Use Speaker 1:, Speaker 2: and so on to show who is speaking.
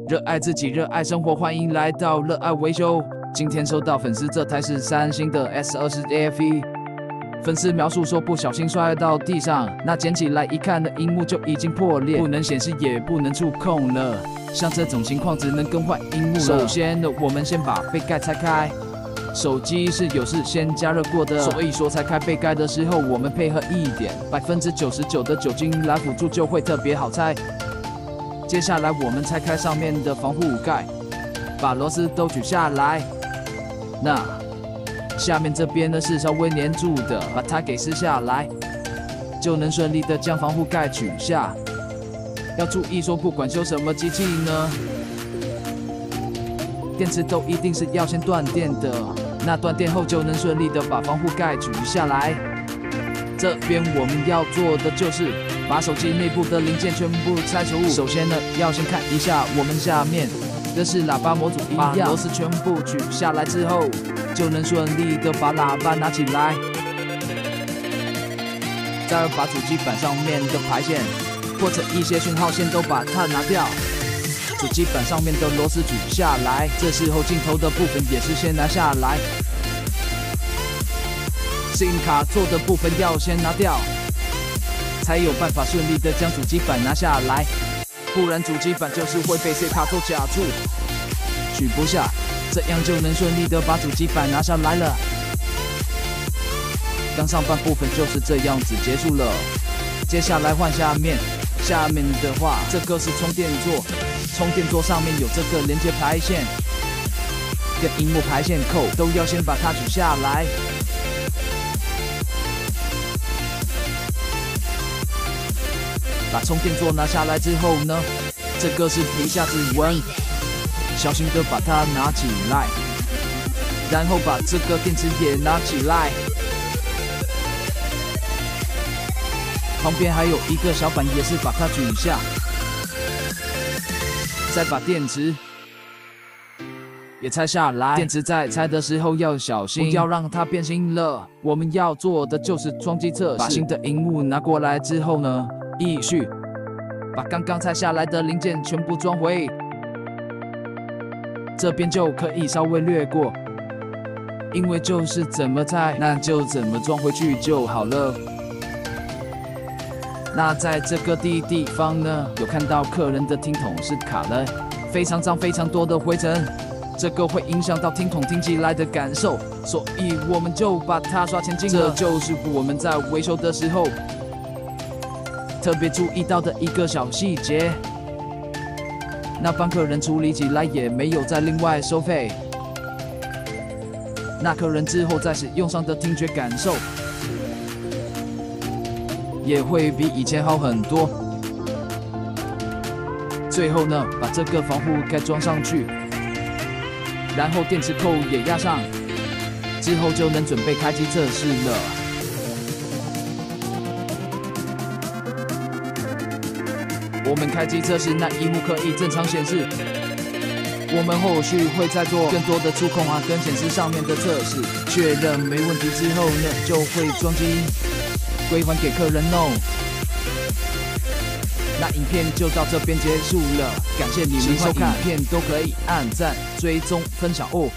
Speaker 1: 热爱自己，热爱生活，欢迎来到热爱维修。今天收到粉丝，这台是三星的 S20 AFE。粉丝描述说不小心摔到地上，那捡起来一看，的荧幕就已经破裂，不能显示也不能触控了。像这种情况只能更换荧幕了。首先呢，我们先把杯盖拆开。手机是有事先加热过的，所以说拆开杯盖的时候，我们配合一点99%的酒精来辅助，就会特别好拆。接下来我们拆开上面的防护盖，把螺丝都取下来。那下面这边呢是稍微粘住的，把它给撕下来，就能顺利的将防护盖取下。要注意说，不管修什么机器呢，电池都一定是要先断电的。那断电后就能顺利的把防护盖取下来。这边我们要做的就是把手机内部的零件全部拆除。首先呢，要先看一下我们下面跟是喇叭模组一样，把螺丝全部取下来之后，就能顺利的把喇叭拿起来。再把主机板上面的排线或者一些讯号线都把它拿掉。主机板上面的螺丝取下来，这时候镜头的部分也是先拿下来。SIM 卡座的部分要先拿掉，才有办法顺利的将主机板拿下来，不然主机板就是会被 SIM 卡座卡住，取不下，这样就能顺利的把主机板拿下来了。刚上半部分就是这样子结束了，接下来换下面。下面的话，这个是充电座，充电座上面有这个连接排线，跟萤幕排线扣都要先把它取下来。把充电座拿下来之后呢，这个是皮下指纹，小心的把它拿起来，然后把这个电池也拿起来。旁边还有一个小板，也是把它取下，再把电池也拆下来。电池在拆的时候要小心，不要让它变形了。我们要做的就是装机测试。把新的萤幕拿过来之后呢，继续把刚刚拆下来的零件全部装回。这边就可以稍微略过，因为就是怎么拆，那就怎么装回去就好了。那在这个地方呢，有看到客人的听筒是卡了，非常脏，非常多的灰尘，这个会影响到听筒听起来的感受，所以我们就把它刷前进了。这就是我们在维修的时候特别注意到的一个小细节。那帮客人处理起来也没有再另外收费，那客人之后在使用上的听觉感受也会比以前好很多。最后呢，把这个防护盖装上去，然后电池扣也压上，之后就能准备开机测试了。我们开机测试，那萤幕可以正常显示。我们后续会再做更多的触控啊跟显示上面的测试，确认没问题之后呢，就会装机归还给客人弄。那影片就到这边结束了，感谢你们收看。影片都可以按赞、追踪、分享哦。